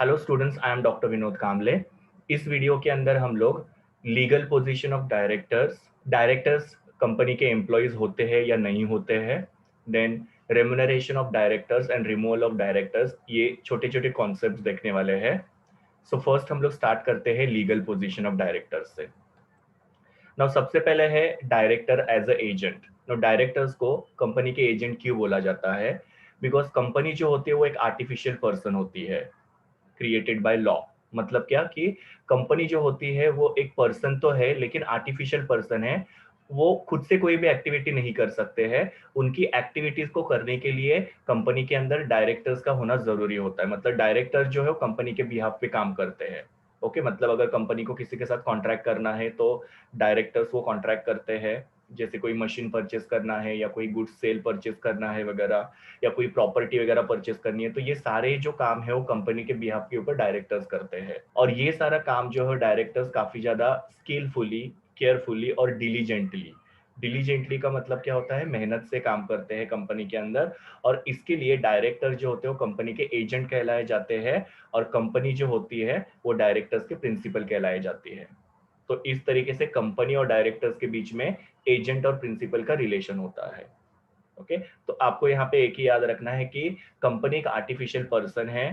Hello students, I am doctor Vinod Kamle. इस video के अंदर हम लोग legal position of directors company के एम्प्लॉयज होते हैं या नहीं होते हैं, then remuneration of directors and removal of directors, ये छोटे छोटे कॉन्सेप्ट्स देखने वाले हैं। सो फर्स्ट हम लोग स्टार्ट करते हैं लीगल पोजीशन ऑफ डायरेक्टर्स से। नाउ सबसे पहले है director as a agent. Now directors को कंपनी के एजेंट क्यों बोला जाता है? बिकॉज कंपनी जो होती है वो एक आर्टिफिशियल पर्सन होती है, क्रिएटेड बाय लॉ। मतलब क्या कि कंपनी जो होती है वो एक पर्सन तो है लेकिन आर्टिफिशियल पर्सन है। वो खुद से कोई भी एक्टिविटी नहीं कर सकते हैं। उनकी एक्टिविटीज को करने के लिए कंपनी के अंदर डायरेक्टर्स का होना जरूरी होता है। मतलब डायरेक्टर जो है वो कंपनी के बिहाफ पे काम करते हैं। ओके, मतलब अगर कंपनी को किसी के साथ कॉन्ट्रैक्ट करना है तो डायरेक्टर्स वो कॉन्ट्रैक्ट करते हैं। जैसे कोई मशीन परचेस करना है या कोई गुड्स सेल परचेस करना है वगैरह, या कोई प्रॉपर्टी वगैरह परचेस करनी है, तो ये सारे जो काम है वो कंपनी के बिहाफ के ऊपर डायरेक्टर्स करते हैं। और ये सारा काम जो है डायरेक्टर्स काफी ज्यादा स्किलफुली, केयरफुली और डिलीजेंटली का मतलब क्या होता है? मेहनत से काम करते हैं कंपनी के अंदर। और इसके लिए डायरेक्टर जो होते हैं वो कंपनी के एजेंट कहलाए जाते हैं, और कंपनी जो होती है वो डायरेक्टर्स के प्रिंसिपल कहलाए जाती है। तो इस तरीके से कंपनी और डायरेक्टर्स के बीच में एजेंट और प्रिंसिपल का रिलेशन होता है। ओके, तो आपको यहाँ पे एक ही याद रखना है कि कंपनी एक आर्टिफिशियल पर्सन है।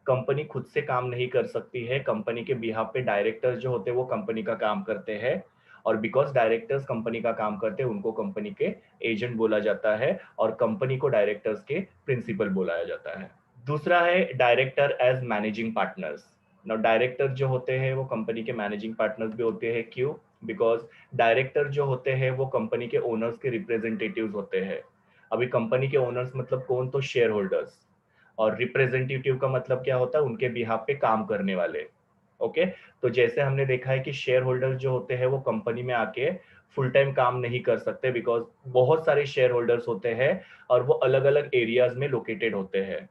कंपनी खुद से काम नहीं कर सकती है, कंपनी के बिहाफ पे डायरेक्टर्स जो होते हैं वो कंपनी का काम करते हैं। और बिकॉज डायरेक्टर्स कंपनी का काम करते हैं उनको कंपनी के एजेंट बोला जाता है, और कंपनी को डायरेक्टर्स के प्रिंसिपल बोलाया जाता है। दूसरा है director as managing partners. Now director जो होते हैं वो कंपनी के मैनेजिंग पार्टनर्स भी होते हैं। क्यों? बिकॉज डायरेक्टर जो होते हैं वो कंपनी के ओनर्स के रिप्रेजेंटेटिव्स होते हैं। अभी कंपनी के ओनर्स मतलब कौन? तो शेयर होल्डर्स। और रिप्रेजेंटेटिव का मतलब क्या होता है? उनके बिहाफ पे काम करने वाले। ओके, तो जैसे हमने देखा है कि शेयर होल्डर्स जो होते हैं वो कंपनी में आके फुल टाइम काम नहीं कर सकते, बिकॉज बहुत सारे शेयर होल्डर्स होते हैं और वो अलग अलग एरियाज में लोकेटेड होते हैं।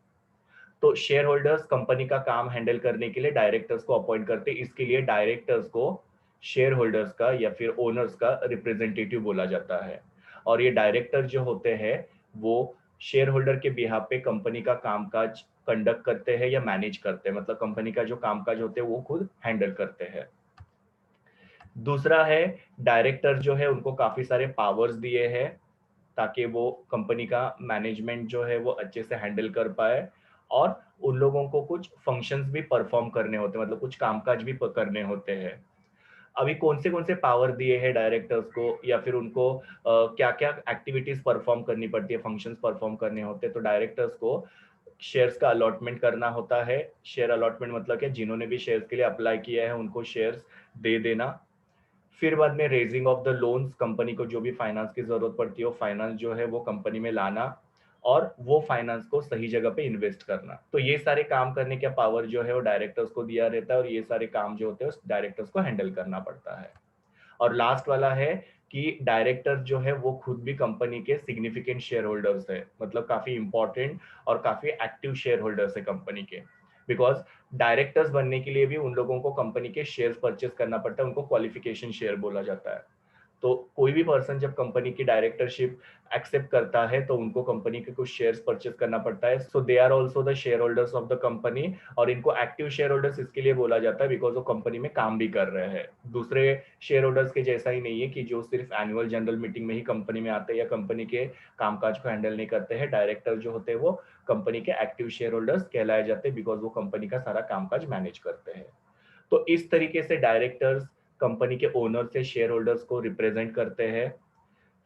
तो शेयर होल्डर्स कंपनी का काम हैंडल करने के लिए डायरेक्टर्स को अपॉइंट करते हैं। इसके लिए डायरेक्टर्स को शेयर होल्डर्स का या फिर ओनर्स का रिप्रेजेंटेटिव बोला जाता है। और ये डायरेक्टर जो होते हैं वो शेयर होल्डर के बिहाफ पे कंपनी का कामकाज कंडक्ट करते हैं या मैनेज करते हैं। मतलब कंपनी का जो कामकाज होते हैं वो खुद हैंडल करते हैं। दूसरा है डायरेक्टर जो है उनको काफी सारे पावर्स दिए हैं ताकि वो कंपनी का मैनेजमेंट जो है वो अच्छे से हैंडल कर पाए। और उन लोगों को कुछ फंक्शंस भी परफॉर्म करने होते हैं, मतलब कुछ कामकाज भी करने होते हैं। अभी कौन से पावर दिए हैं डायरेक्टर्स को, या फिर उनको क्या क्या एक्टिविटीज परफॉर्म करनी पड़ती है, फंक्शंस परफॉर्म करने होते हैं? तो डायरेक्टर्स को शेयर्स का अलॉटमेंट करना होता है। शेयर अलॉटमेंट मतलब क्या? जिन्होंने भी शेयर्स के लिए अप्लाई किया है उनको शेयर्स दे देना। फिर बाद में raising of the loans, company को जो भी फाइनेंस की जरूरत पड़ती है वो फाइनेंस जो है वो कंपनी में लाना, और वो फाइनेंस को सही जगह पे इन्वेस्ट करना। तो ये सारे काम करने का पावर जो है वो डायरेक्टर्स को दिया रहता है, और ये सारे काम जो होते हैं डायरेक्टर्स को हैंडल करना पड़ता है। और लास्ट वाला है कि डायरेक्टर जो है वो खुद भी कंपनी के सिग्निफिकेंट शेयर होल्डर्स है, मतलब काफी इंपॉर्टेंट और काफी एक्टिव शेयर होल्डर्स है कंपनी के। बिकॉज डायरेक्टर्स बनने के लिए भी उन लोगों को कंपनी के शेयर्स परचेस करना पड़ता है, उनको क्वालिफिकेशन शेयर बोला जाता है। तो कोई भी पर्सन जब कंपनी की डायरेक्टरशिप एक्सेप्ट करता है तो उनको कंपनी के कुछ शेयर्स परचेस करना पड़ता है। So they are also the share holders of the company. और इनको एक्टिव शेयर होल्डर्स इसके लिए बोला जाता है बिकॉज वो कंपनी में काम भी कर रहे हैं। दूसरे शेयर होल्डर्स के जैसा ही नहीं है कि जो सिर्फ एनुअल जनरल मीटिंग में ही कंपनी में आते हैं या कंपनी के कामकाज को हैंडल नहीं करते हैं। डायरेक्टर जो होते हैं वो कंपनी के एक्टिव शेयर होल्डर्स कहलाए जाते हैं बिकॉज वो कंपनी का सारा कामकाज मैनेज करते हैं। तो इस तरीके से डायरेक्टर्स कंपनी के ओनर से शेयर होल्डर्स को रिप्रेजेंट करते हैं।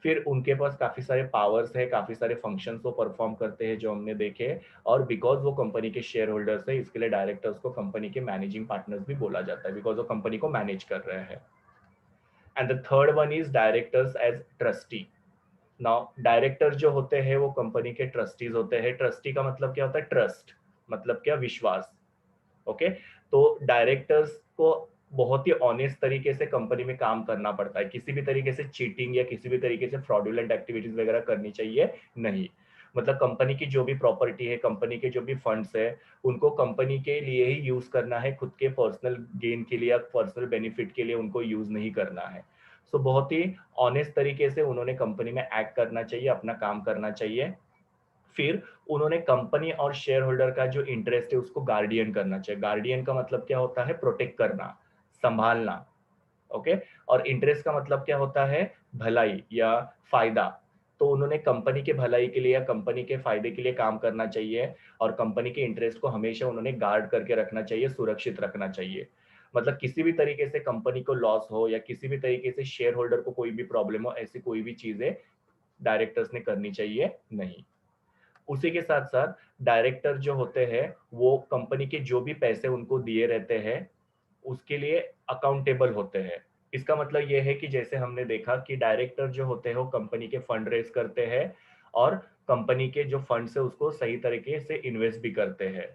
फिर उनके पास काफी सारे पावर्स है, काफी सारे फंक्शंस वो परफॉर्म करते हैं जो हमने देखे। और बिकॉज वो कंपनी के शेयर होल्डर्स है इसके लिए डायरेक्टर्स को कंपनी के मैनेजिंग पार्टनर्स भी बोला जाता है, बिकॉज वो कंपनी को मैनेज कर रहे हैं। And the third one is directors as trustee. Now director जो होते हैं वो कंपनी के ट्रस्टीज होते हैं। ट्रस्टी का मतलब क्या होता है? ट्रस्ट मतलब क्या? विश्वास। ओके, तो डायरेक्टर्स को बहुत ही ऑनेस्ट तरीके से कंपनी में काम करना पड़ता है। किसी भी तरीके से चीटिंग या किसी भी तरीके से फ्रॉडुलेंट एक्टिविटीज वगैरह करनी चाहिए नहीं। मतलब कंपनी की जो भी प्रॉपर्टी है, कंपनी के जो भी फंड्स है, उनको कंपनी के लिए ही यूज करना है, खुद के पर्सनल गेन के लिए या पर्सनल बेनिफिट के लिए उनको यूज नहीं करना है। सो बहुत ही ऑनेस्ट तरीके से उन्होंने कंपनी में एक्ट करना चाहिए, अपना काम करना चाहिए। फिर उन्होंने कंपनी और शेयर होल्डर का जो इंटरेस्ट है उसको गार्डियन करना चाहिए। गार्डियन का मतलब क्या होता है? प्रोटेक्ट करना, संभालना। ओके। और इंटरेस्ट का मतलब क्या होता है? भलाई या फायदा। तो उन्होंने कंपनी के भलाई के लिए या कंपनी के फायदे के लिए काम करना चाहिए, और कंपनी के इंटरेस्ट को हमेशा उन्होंने गार्ड करके रखना चाहिए, सुरक्षित रखना चाहिए। मतलब किसी भी तरीके से कंपनी को लॉस हो या किसी भी तरीके से शेयर होल्डर को कोई भी प्रॉब्लम हो, ऐसी कोई भी चीजें डायरेक्टर्स ने करनी चाहिए नहीं। उसी के साथ साथ डायरेक्टर जो होते हैं वो कंपनी के जो भी पैसे उनको दिए रहते हैं उसके लिए अकाउंटेबल होते हैं। इसका मतलब ये है कि जैसे हमने देखा कि डायरेक्टर जो होते हैं वो कंपनी के फंड रेज करते हैं और कंपनी के जो फंड्स है उसको सही तरीके से इन्वेस्ट भी करते हैं।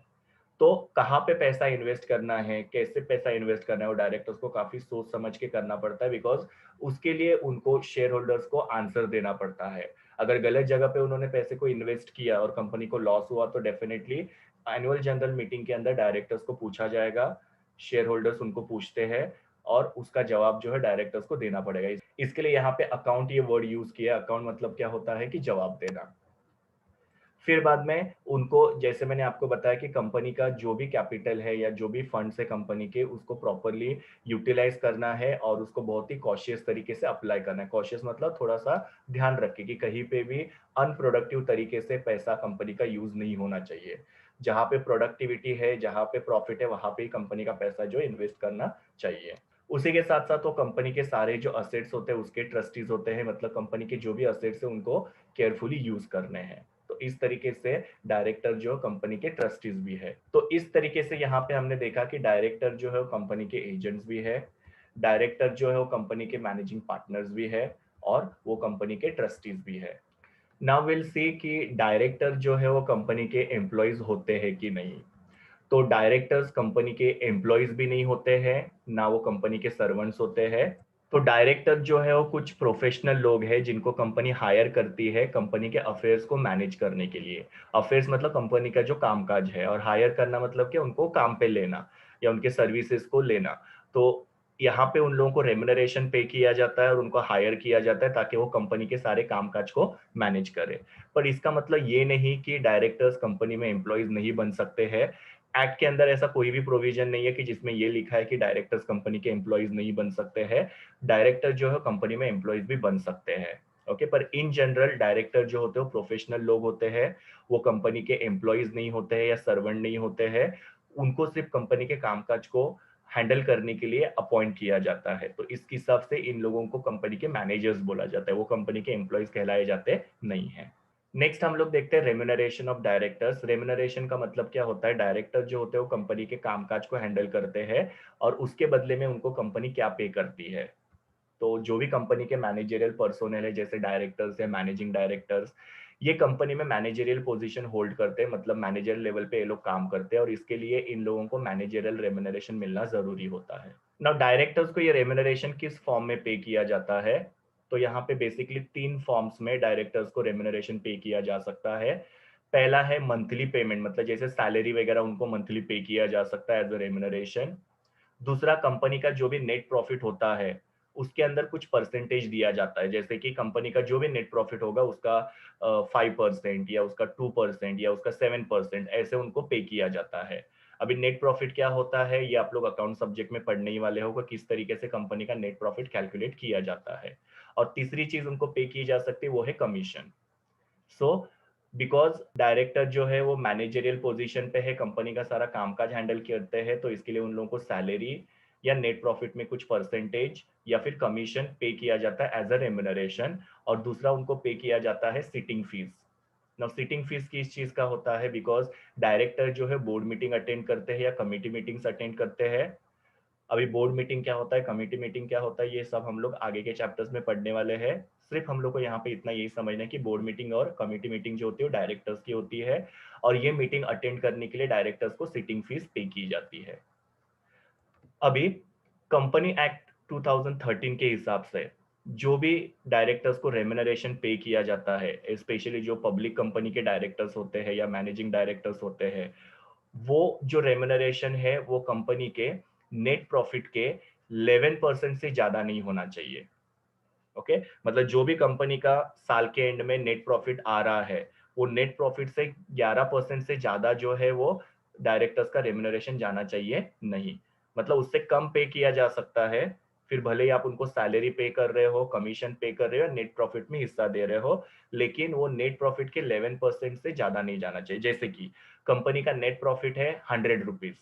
तो कहाँ पे पैसा इन्वेस्ट करना है, कैसे पैसा इन्वेस्ट करना है, वो डायरेक्टर्स को काफी सोच समझ के करना पड़ता है, बिकॉज उसके लिए उनको शेयर होल्डर्स को आंसर देना पड़ता है। अगर गलत जगह पे उन्होंने पैसे को इन्वेस्ट किया और कंपनी को लॉस हुआ तो डेफिनेटली एनुअल जनरल मीटिंग के अंदर डायरेक्टर्स को पूछा जाएगा, शेयर होल्डर्स उनको पूछते हैं और उसका जवाब जो है डायरेक्टर्स को देना पड़ेगा। इसके लिए यहाँ पे अकाउंट ये वर्ड यूज किया। अकाउंट मतलब क्या होता है कि जवाब देना। फिर बाद में उनको, जैसे मैंने आपको बताया कि कंपनी का जो भी कैपिटल है या जो भी फंड्स है कंपनी के, उसको प्रॉपरली यूटिलाइज करना है और उसको बहुत ही कॉशियस तरीके से अप्लाई करना है। कॉशियस मतलब थोड़ा सा ध्यान रखें कि कहीं पे भी अनप्रोडक्टिव तरीके से पैसा कंपनी का यूज नहीं होना चाहिए। जहां पे प्रोडक्टिविटी है, जहां पे प्रॉफिट है, वहां पे ही कंपनी का पैसा जो इन्वेस्ट करना चाहिए। उसी के साथ साथ वो कंपनी के सारे जो असेट्स होते हैं उसके ट्रस्टीज होते हैं, मतलब कंपनी के जो भी असेट्स है उनको केयरफुली यूज करने हैं। तो इस तरीके से डायरेक्टर जो कंपनी के ट्रस्टीज भी है। तो इस तरीके से यहाँ पे हमने देखा कि डायरेक्टर जो है वो कंपनी के एजेंट्स भी है, डायरेक्टर जो है वो कंपनी के मैनेजिंग पार्टनर्स भी है और वो कंपनी के ट्रस्टीज भी है। नाउ विल सी कि डायरेक्टर जो है वो कंपनी के एम्प्लॉयज होते हैं कि नहीं। तो डायरेक्टर्स कंपनी के एम्प्लॉयज भी नहीं होते हैं, ना वो कंपनी के सर्वेंट्स होते हैं। तो डायरेक्टर जो है वो कुछ प्रोफेशनल लोग हैं जिनको कंपनी हायर करती है कंपनी के अफेयर्स को मैनेज करने के लिए। अफेयर्स मतलब कंपनी का जो कामकाज है, और हायर करना मतलब कि उनको काम पे लेना या उनके सर्विसेज को लेना। तो यहाँ पे उन लोगों को रेम्युनरेशन पे किया जाता है और उनको हायर किया जाता है ताकि वो कंपनी के सारे कामकाज को मैनेज करे। पर इसका मतलब ये नहीं कि डायरेक्टर्स कंपनी में एम्प्लॉयज नहीं बन सकते हैं। एक्ट के अंदर ऐसा कोई भी प्रोविजन नहीं है कि जिसमें ये लिखा है कि डायरेक्टर्स कंपनी के एम्प्लॉयज नहीं बन सकते हैं। डायरेक्टर जो है कंपनी में एम्प्लॉयज भी बन सकते हैं। ओके, पर इन जनरल डायरेक्टर जो होते हैं वो प्रोफेशनल लोग होते हैं, वो कंपनी के एम्प्लॉयज नहीं होते हैं या सर्वेंट नहीं होते हैं। उनको सिर्फ कंपनी के कामकाज को हैंडल करने के लिए अपॉइंट किया जाता है। तो इस हिसाब से इन लोगों को कंपनी के मैनेजर्स बोला जाता है, वो कंपनी के एम्प्लॉयज कहलाए जाते नहीं है। नेक्स्ट हम लोग देखते हैं रेम्युनरेशन ऑफ डायरेक्टर्स। रेम्युनरेशन का मतलब क्या होता है? डायरेक्टर जो होते हैं वो कंपनी के कामकाज को हैंडल करते हैं और उसके बदले में उनको कंपनी क्या पे करती है। तो जो भी कंपनी के मैनेजरियल पर्सोनल है, जैसे डायरेक्टर्स या मैनेजिंग डायरेक्टर्स, ये कंपनी में मैनेजरियल पोजीशन होल्ड करते हैं, मतलब मैनेजर लेवल पे ये लोग काम करते हैं और इसके लिए इन लोगों को मैनेजरियल रेम्युनरेशन मिलना जरूरी होता है। नाउ डायरेक्टर्स को ये रेम्युनरेशन किस फॉर्म में पे किया जाता है? तो यहाँ पे बेसिकली तीन फॉर्म्स में डायरेक्टर्स को रेम्युनरेशन पे किया जा सकता है। पहला है मंथली पेमेंट, मतलब जैसे सैलरी वगैरह उनको मंथली पे किया जा सकता है एज अ रेम्युनरेशन। दूसरा, कंपनी का जो भी नेट प्रॉफिट होता है उसके अंदर कुछ परसेंटेज दिया जाता है, जैसे कि कंपनी का जो भी नेट प्रॉफिट होगा उसका 5% या उसका 2% या उसका 7% ऐसे उनको पे किया जाता है। अभी नेट प्रॉफिट क्या होता है ये आप लोग अकाउंट सब्जेक्ट में पढ़ने ही वाले हो, किस तरीके से कंपनी का नेट प्रॉफिट कैलकुलेट किया जाता है। और तीसरी चीज उनको पे की जा सकती है वो है कमीशन। सो बिकॉज डायरेक्टर जो है वो मैनेजरियल पोजीशन पे है, कंपनी का सारा कामकाज हैंडल करते हैं, तो इसके लिए उन लोगों को सैलरी या नेट प्रॉफिट में कुछ परसेंटेज या फिर कमीशन पे किया जाता है एज अ रेम्युनरेशन। और दूसरा उनको पे किया जाता है sitting fees. Now sitting fees किस चीज का होता है? बिकॉज डायरेक्टर जो है बोर्ड मीटिंग अटेंड करते हैं या कमिटी मीटिंग्स अटेंड करते हैं। अभी बोर्ड मीटिंग क्या होता है, कमेटी मीटिंग क्या होता है, ये सब हम लोग आगे के चैप्टर्स में पढ़ने वाले हैं। सिर्फ हम लोग को यहाँ पे इतना यही समझना है कि बोर्ड मीटिंग और कमेटी मीटिंग जो होती है वो डायरेक्टर्स की होती है, और ये मीटिंग अटेंड करने के लिए डायरेक्टर्स को सिटिंग फीस पे की जाती है। अभी कंपनी एक्ट 2013 के हिसाब से जो भी डायरेक्टर्स को रेम्युनरेशन पे किया जाता है, स्पेशली जो पब्लिक कंपनी के डायरेक्टर्स होते हैं या मैनेजिंग डायरेक्टर्स होते हैं, वो जो रेम्युनरेशन है वो कंपनी के नेट प्रॉफिट के 11% से ज्यादा नहीं होना चाहिए। ओके, मतलब जो भी कंपनी का साल के एंड में नेट प्रॉफिट आ रहा है वो नेट प्रॉफिट से 11% से ज्यादा जो है वो डायरेक्टर्स का रेम्यूनरेशन जाना चाहिए नहीं, मतलब उससे कम पे किया जा सकता है। फिर भले ही आप उनको सैलरी पे कर रहे हो, कमीशन पे कर रहे हो, नेट प्रॉफिट में हिस्सा दे रहे हो, लेकिन वो नेट प्रॉफिट के 11% से ज्यादा नहीं जाना चाहिए। जैसे कि कंपनी का नेट प्रॉफिट है 100 रुपीज,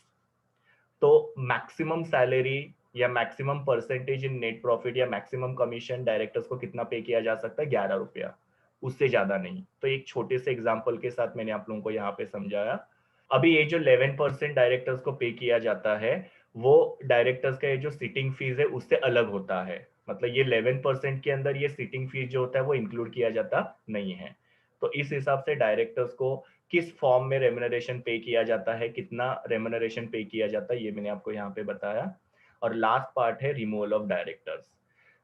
तो मैक्सिमम सैलरी या maximum percentage in net profit या मैक्सिमम कमीशन डायरेक्टर्स को कितना पे किया जा सकता है? 11 रुपया, उससे ज्यादा नहीं। तो एक छोटे से एग्जाम्पल के साथ मैंने आप लोगों को यहाँ पे समझाया। अभी ये जो 11% डायरेक्टर्स को पे किया जाता है, वो डायरेक्टर्स का ये जो सिटिंग फीस है उससे अलग होता है। मतलब ये 11% के अंदर ये सिटिंग फीस जो होता है वो इंक्लूड किया जाता नहीं है। तो इस हिसाब से डायरेक्टर्स को किस फॉर्म में रेम्यूनरेशन पे किया जाता है, कितना रेम्यूनरेशन पे किया जाता है, ये मैंने आपको यहाँ पे बताया। और लास्ट पार्ट है removal of directors.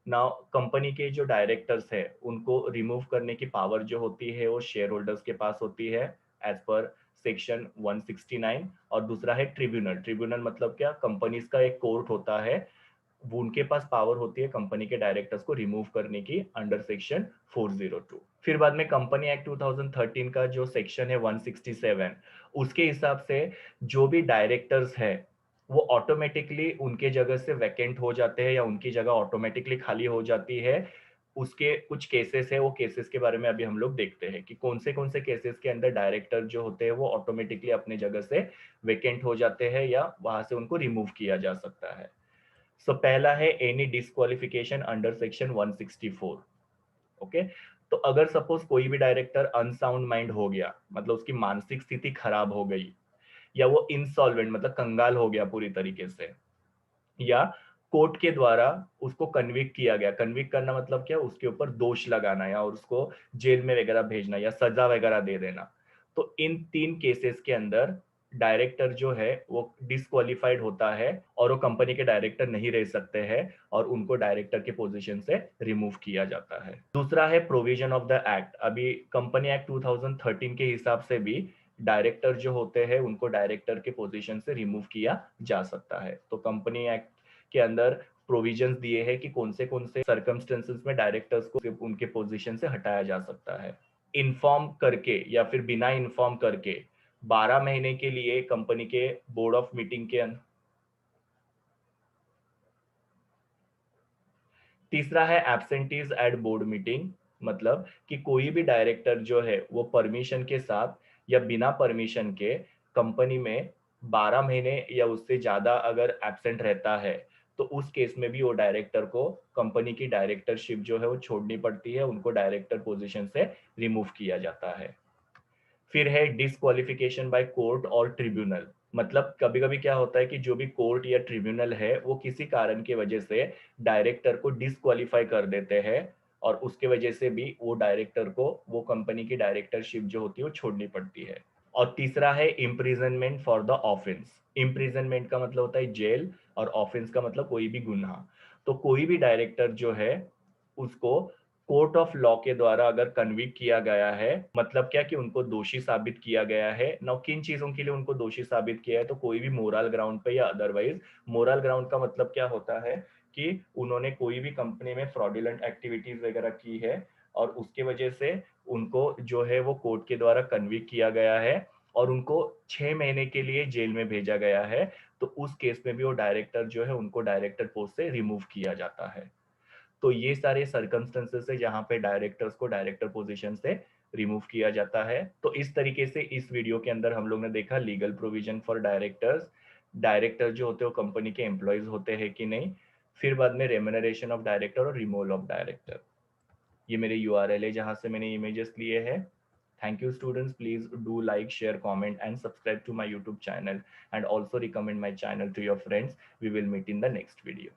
Now company के जो डायरेक्टर्स है उनको रिमूव करने की पावर जो होती है वो शेयर होल्डर्स के पास होती है एज पर सेक्शन 169। और दूसरा है ट्रिब्यूनल। ट्रिब्यूनल मतलब क्या? कंपनीज का एक कोर्ट होता है, वो उनके पास पावर होती है कंपनी के डायरेक्टर्स को रिमूव करने की अंडर सेक्शन 402। फिर बाद में कंपनी एक्ट 2013 का जो सेक्शन है 167, उसके हिसाब से जो भी डायरेक्टर्स है वो ऑटोमेटिकली उनके जगह से वैकेंट हो जाते हैं या उनकी जगह ऑटोमेटिकली खाली हो जाती है। उसके कुछ केसेस है, वो केसेस के बारे में अभी हम लोग देखते हैं कि कौन से केसेस के अंदर डायरेक्टर जो होते हैं वो ऑटोमेटिकली अपने जगह से वेकेंट हो जाते हैं या वहां से उनको रिमूव किया जा सकता है। सो पहला है any disqualification under section 164। Okay, तो अगर सपोज कोई भी डायरेक्टर अनसाउंड माइंड हो गया, मतलब उसकी मानसिक स्थिति खराब हो गई, या वो इंसॉल्वेंट मतलब कंगाल हो गया पूरी तरीके से, या कोर्ट के द्वारा उसको कन्विक्ट किया गया। कन्विक्ट करना मतलब क्या? उसके ऊपर दोष लगाना या उसको जेल में वगैरह भेजना या सजा वगैरह दे देना। तो इन 3 केसेस के अंदर डायरेक्टर जो है वो डिस्क्वालिफाइड होता है और वो कंपनी के डायरेक्टर नहीं रह सकते हैं और उनको डायरेक्टर के पोजीशन से रिमूव किया जाता है। दूसरा है प्रोविजन ऑफ द एक्ट। अभी कंपनी एक्ट 2013 के हिसाब से भी डायरेक्टर जो होते हैं उनको डायरेक्टर के पोजीशन से रिमूव किया जा सकता है। तो कंपनी एक्ट के अंदर प्रोविजंस दिए हैं कि कौन से सर्कमस्टेंसेस में डायरेक्टर्स को उनके पोजीशन से हटाया जा सकता है। इन्फॉर्म करके या फिर बिना इन्फॉर्म करके 12 महीने के लिए कंपनी के बोर्ड ऑफ मीटिंग के अंदर। तीसरा है एब्सेंटीज एट बोर्ड मीटिंग, मतलब कि कोई भी डायरेक्टर जो है वो परमिशन के साथ या बिना परमिशन के कंपनी में 12 महीने या उससे ज्यादा अगर एब्सेंट रहता है, तो उस केस में भी वो डायरेक्टर को कंपनी की डायरेक्टरशिप जो है वो छोड़नी पड़ती है, उनको डायरेक्टर पोजीशन से रिमूव किया जाता है। फिर है डिस्क्वालिफिकेशन बाय कोर्ट और ट्रिब्यूनल। मतलब कभी कभी क्या होता है कि जो भी कोर्ट या ट्रिब्यूनल है वो किसी कारण की वजह से डायरेक्टर को डिस्क्वालीफाई कर देते हैं और उसके वजह से भी वो डायरेक्टर को वो कंपनी की डायरेक्टरशिप जो होती है वो छोड़नी पड़ती है। और तीसरा है imprisonment for the offence. Imprisonment का मतलब होता है जेल और ऑफेंस का मतलब कोई भी गुनाह। तो कोई भी डायरेक्टर जो है उसको कोर्ट ऑफ लॉ के द्वारा अगर कन्विक्ट किया गया है, मतलब क्या कि उनको दोषी साबित किया गया है ना, किन चीजों के लिए उनको दोषी साबित किया है? तो कोई भी मोरल ग्राउंड पे या अदरवाइज। मोरल ग्राउंड का मतलब क्या होता है कि उन्होंने कोई भी कंपनी में फ्रॉडुलेंट एक्टिविटीज वगैरह की है और उसके वजह से उनको जो है वो कोर्ट के द्वारा कन्विक्ट किया गया है और उनको 6 महीने के लिए जेल में भेजा गया है। तो उस केस में भी वो डायरेक्टर जो है उनको डायरेक्टर पोस्ट से रिमूव किया जाता है। तो ये सारे सर्कमस्टेंसेस है जहां पे डायरेक्टर्स को डायरेक्टर पोजीशन से रिमूव किया जाता है। तो इस तरीके से इस वीडियो के अंदर हम लोग ने देखा legal provision for directors. Director जो होते हैं वो कंपनी के एम्प्लॉयज होते हैं कि नहीं। फिर बाद में रेम्यूनरेशन ऑफ डायरेक्टर और रिमूवल ऑफ डायरेक्टर। ये मेरे यूआरएल है जहां से मैंने इमेजेस लिए हैं। Thank you students, please do like, share, comment and subscribe to my YouTube channel and also recommend my channel to your friends. We will meet in the next video.